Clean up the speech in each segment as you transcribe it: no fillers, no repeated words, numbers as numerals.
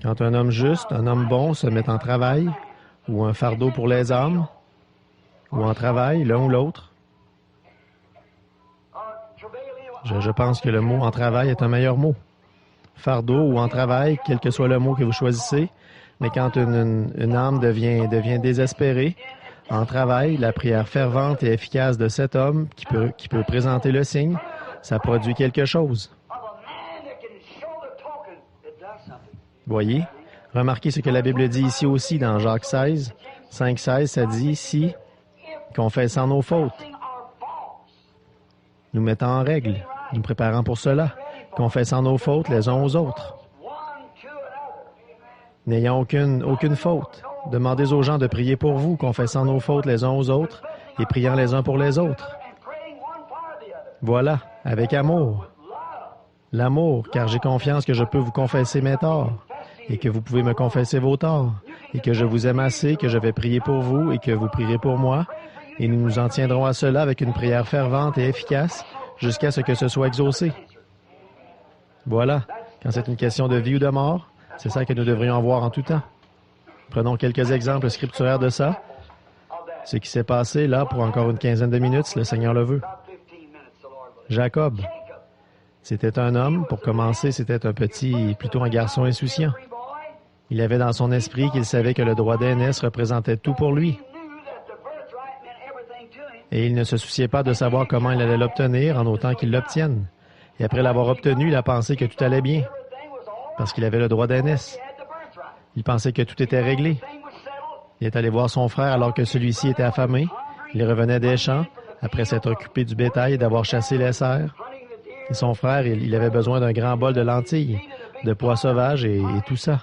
Quand un homme juste, un homme bon se met en travail, ou un fardeau pour les âmes, ou en travail, l'un ou l'autre. Je pense que le mot « en travail » est un meilleur mot. Fardeau ou en travail, quel que soit le mot que vous choisissez, mais quand une âme devient désespérée, en travail, la prière fervente et efficace de cet homme qui peut présenter le signe, ça produit quelque chose. Voyez, remarquez ce que la Bible dit ici aussi dans Jacques 16, 5-16, ça dit ici, confessant nos fautes, nous mettant en règle, nous préparant pour cela, confessant nos fautes les uns aux autres, n'ayant aucune faute. Demandez aux gens de prier pour vous, confessant nos fautes les uns aux autres et priant les uns pour les autres. Voilà, avec amour. L'amour, car j'ai confiance que je peux vous confesser mes torts et que vous pouvez me confesser vos torts et que je vous aime assez, que je vais prier pour vous et que vous prierez pour moi et nous nous en tiendrons à cela avec une prière fervente et efficace jusqu'à ce que ce soit exaucé. Voilà, quand c'est une question de vie ou de mort, c'est ça que nous devrions avoir en tout temps. Prenons quelques exemples scripturaires de ça. Ce qui s'est passé là pour encore une quinzaine de minutes, si le Seigneur le veut. Jacob, c'était un homme. Pour commencer, c'était plutôt un garçon insouciant. Il avait dans son esprit qu'il savait que le droit d'aînesse représentait tout pour lui. Et il ne se souciait pas de savoir comment il allait l'obtenir en autant qu'il l'obtienne. Et après l'avoir obtenu, il a pensé que tout allait bien, parce qu'il avait le droit d'aînesse. Il pensait que tout était réglé. Il est allé voir son frère alors que celui-ci était affamé. Il revenait des champs, après s'être occupé du bétail et d'avoir chassé les cerfs. Et son frère, il avait besoin d'un grand bol de lentilles, de pois sauvages et tout ça.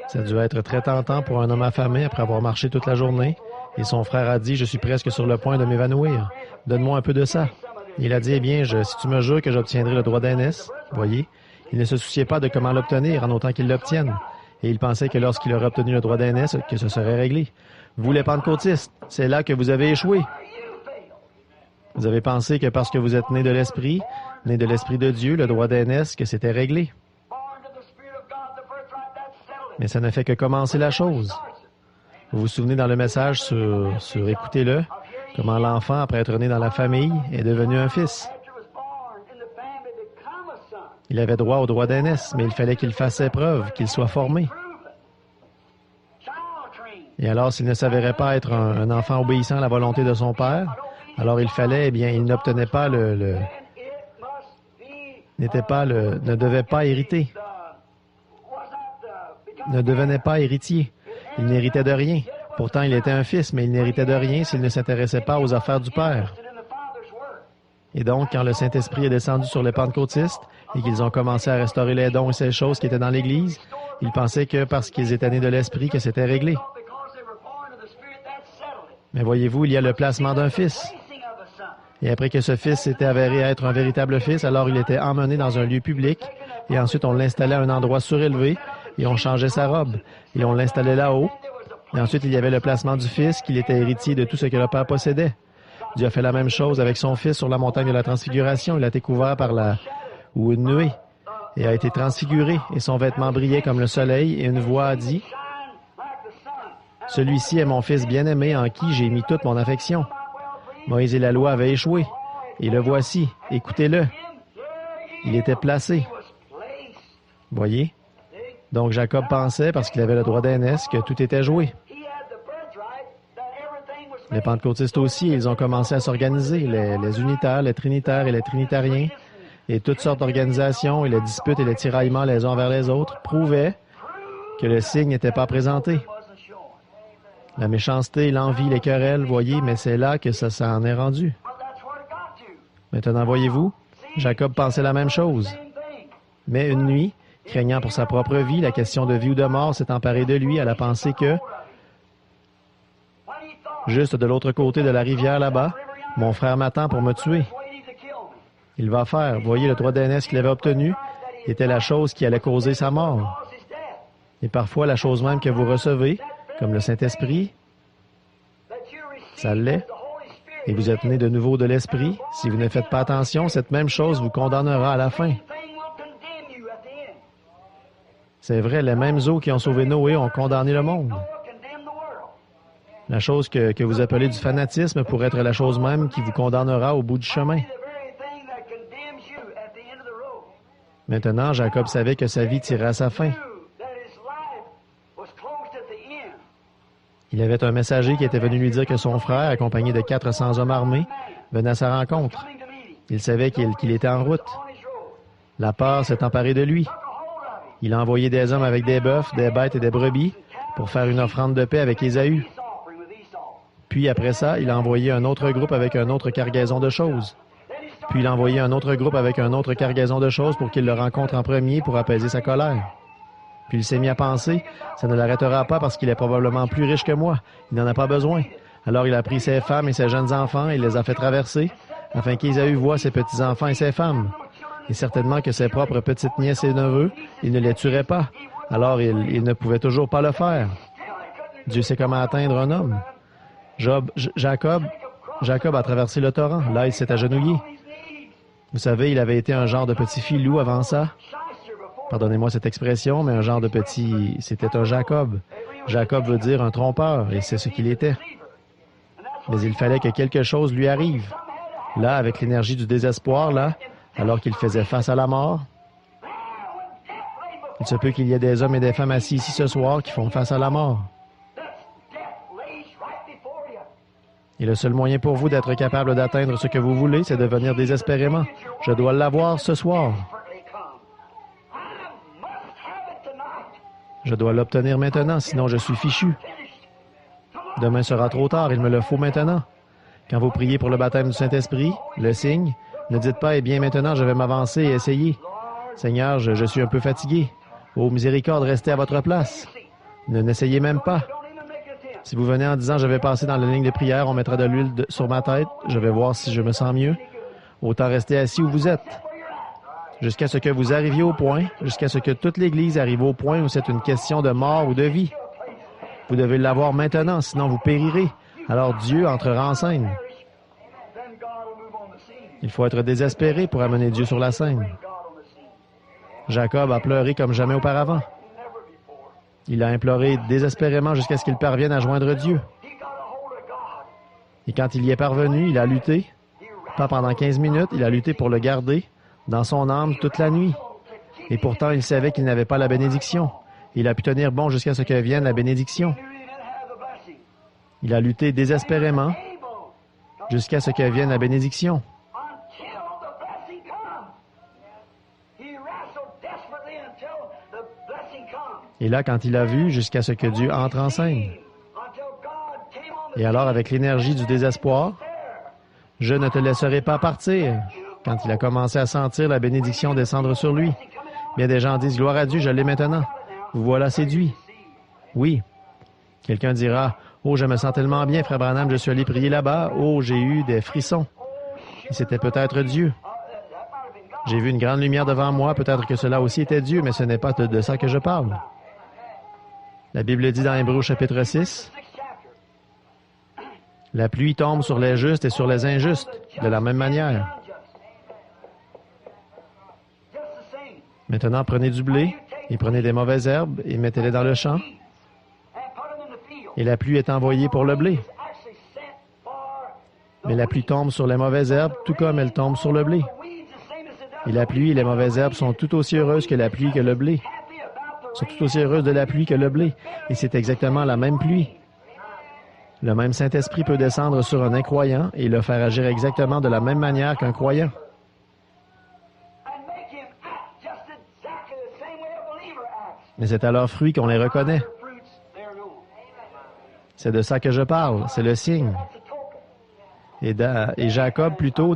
Ça a dû être très tentant pour un homme affamé après avoir marché toute la journée. Et son frère a dit, « Je suis presque sur le point de m'évanouir. Donne-moi un peu de ça. » Il a dit, « Eh bien, si tu me jures que j'obtiendrai le droit d'aînesse, voyez, il ne se souciait pas de comment l'obtenir en autant qu'il l'obtienne. Et il pensait que lorsqu'il aurait obtenu le droit d'aînesse, que ce serait réglé. Vous, les pentecôtistes, c'est là que vous avez échoué. Vous avez pensé que parce que vous êtes né de l'Esprit de Dieu, le droit d'aînesse, que c'était réglé. Mais ça ne fait que commencer la chose. Vous vous souvenez dans le message sur Écoutez-le, comment l'enfant, après être né dans la famille, est devenu un fils. Il avait droit au droit d'aînesse, mais il fallait qu'il fasse ses preuves, qu'il soit formé. Et alors, s'il ne s'avérait pas être un enfant obéissant à la volonté de son père, alors il fallait, il n'obtenait pas ne devait pas hériter. Ne devenait pas héritier. Il n'héritait de rien. Pourtant, il était un fils, mais il n'héritait de rien s'il ne s'intéressait pas aux affaires du Père. Et donc, quand le Saint-Esprit est descendu sur les pentecôtistes et qu'ils ont commencé à restaurer les dons et ces choses qui étaient dans l'Église, ils pensaient que parce qu'ils étaient nés de l'Esprit, que c'était réglé. Mais voyez-vous, il y a le placement d'un fils. Et après que ce fils s'était avéré être un véritable fils, alors il était emmené dans un lieu public et ensuite on l'installait à un endroit surélevé et on changeait sa robe et on l'installait là-haut. Et ensuite, il y avait le placement du fils, qu'il était héritier de tout ce que le Père possédait. Dieu a fait la même chose avec son fils sur la montagne de la Transfiguration. Il a été couvert par une nuée et a été transfiguré et son vêtement brillait comme le soleil et une voix a dit « Celui-ci est mon fils bien-aimé en qui j'ai mis toute mon affection. » Moïse et la loi avaient échoué. Et le voici, écoutez-le. Il était placé. Voyez? Donc Jacob pensait, parce qu'il avait le droit d'aînesse, que tout était joué. Les pentecôtistes aussi, ils ont commencé à s'organiser, les unitaires, les trinitaires et les trinitariens, et toutes sortes d'organisations, et les disputes et les tiraillements les uns envers les autres prouvaient que le signe n'était pas présenté. La méchanceté, l'envie, les querelles, voyez, mais c'est là que ça s'en est rendu. Maintenant, voyez-vous, Jacob pensait la même chose. Mais une nuit, craignant pour sa propre vie, la question de vie ou de mort s'est emparée de lui à la pensée que, juste de l'autre côté de la rivière là-bas, mon frère m'attend pour me tuer. Il va faire, voyez, le droit d'aînesse qu'il avait obtenu était la chose qui allait causer sa mort. Et parfois, la chose même que vous recevez, comme le Saint-Esprit, ça l'est. Et vous êtes né de nouveau de l'Esprit. Si vous ne faites pas attention, cette même chose vous condamnera à la fin. C'est vrai, les mêmes eaux qui ont sauvé Noé ont condamné le monde. La chose que vous appelez du fanatisme pourrait être la chose même qui vous condamnera au bout du chemin. Maintenant, Jacob savait que sa vie tirait à sa fin. Il avait un messager qui était venu lui dire que son frère, accompagné de 400 hommes armés, venait à sa rencontre. Il savait qu'il était en route. La peur s'est emparée de lui. Il a envoyé des hommes avec des bœufs, des bêtes et des brebis pour faire une offrande de paix avec Ésaü. Puis après ça, il a envoyé un autre groupe avec une autre cargaison de choses. Puis il a envoyé un autre groupe avec une autre cargaison de choses pour qu'il le rencontre en premier pour apaiser sa colère. Puis il s'est mis à penser, ça ne l'arrêtera pas parce qu'il est probablement plus riche que moi. Il n'en a pas besoin. Alors il a pris ses femmes et ses jeunes enfants et les a fait traverser, afin qu'Ésaü voie ses petits-enfants et ses femmes. Et certainement que ses propres petites nièces et neveux, il ne les tuerait pas. Alors il ne pouvait toujours pas le faire. Dieu sait comment atteindre un homme. Jacob a traversé le torrent. Là, il s'est agenouillé. Vous savez, il avait été un genre de petit filou avant ça. Pardonnez-moi cette expression, mais un genre de petit... C'était un Jacob. Jacob veut dire un trompeur, et c'est ce qu'il était. Mais il fallait que quelque chose lui arrive. Là, avec l'énergie du désespoir, là, alors qu'il faisait face à la mort, il se peut qu'il y ait des hommes et des femmes assis ici ce soir qui font face à la mort. Et le seul moyen pour vous d'être capable d'atteindre ce que vous voulez, c'est de venir désespérément. Je dois l'avoir ce soir. Je dois l'obtenir maintenant, sinon je suis fichu. Demain sera trop tard, il me le faut maintenant. Quand vous priez pour le baptême du Saint-Esprit, le signe, ne dites pas, eh bien maintenant je vais m'avancer et essayer. Seigneur, je suis un peu fatigué. Ô miséricorde, restez à votre place. N'essayez même pas. Si vous venez en disant, je vais passer dans la ligne de prière, on mettra de l'huile sur ma tête, je vais voir si je me sens mieux. Autant rester assis où vous êtes. Jusqu'à ce que vous arriviez au point, jusqu'à ce que toute l'Église arrive au point où c'est une question de mort ou de vie. Vous devez l'avoir maintenant, sinon vous périrez. Alors Dieu entrera en scène. Il faut être désespéré pour amener Dieu sur la scène. Jacob a pleuré comme jamais auparavant. Il a imploré désespérément jusqu'à ce qu'il parvienne à joindre Dieu. Et quand il y est parvenu, il a lutté. Pas pendant 15 minutes, il a lutté pour le garder dans son âme toute la nuit. Et pourtant, il savait qu'il n'avait pas la bénédiction. Il a pu tenir bon jusqu'à ce que vienne la bénédiction. Il a lutté désespérément jusqu'à ce que vienne la bénédiction. Et là, quand il a vu, jusqu'à ce que Dieu entre en scène. Et alors, avec l'énergie du désespoir, « Je ne te laisserai pas partir », quand il a commencé à sentir la bénédiction descendre sur lui. Bien des gens disent, « Gloire à Dieu, je l'ai maintenant. Vous voilà séduit. » Oui. Quelqu'un dira, « Oh, je me sens tellement bien, Frère Branham, je suis allé prier là-bas. Oh, j'ai eu des frissons. » Et c'était peut-être Dieu. J'ai vu une grande lumière devant moi, peut-être que cela aussi était Dieu, mais ce n'est pas de ça que je parle. La Bible dit dans Hébreux chapitre 6, « La pluie tombe sur les justes et sur les injustes, de la même manière. » Maintenant, prenez du blé et prenez des mauvaises herbes et mettez-les dans le champ. Et la pluie est envoyée pour le blé. Mais la pluie tombe sur les mauvaises herbes, tout comme elle tombe sur le blé. Et la pluie et les mauvaises herbes sont tout aussi heureuses que la pluie que le blé. Sont tout aussi heureuses de la pluie que le blé. Et c'est exactement la même pluie. Le même Saint-Esprit peut descendre sur un incroyant et le faire agir exactement de la même manière qu'un croyant. Mais c'est à leurs fruits qu'on les reconnaît. C'est de ça que je parle, c'est le signe. Et Jacob, plutôt,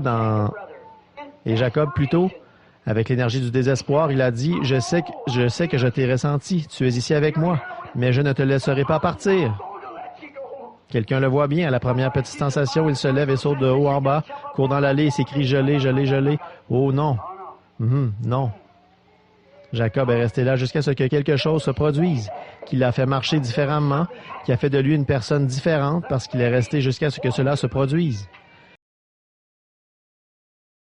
avec l'énergie du désespoir, il a dit, « Je sais que je t'ai ressenti, tu es ici avec moi, mais je ne te laisserai pas partir. » Quelqu'un le voit bien, à la première petite sensation, il se lève et saute de haut en bas, court dans l'allée et s'écrie « Gelé, gelé, gelé. » Oh non! Non. Jacob est resté là jusqu'à ce que quelque chose se produise, qui l'a fait marcher différemment, qui a fait de lui une personne différente parce qu'il est resté jusqu'à ce que cela se produise.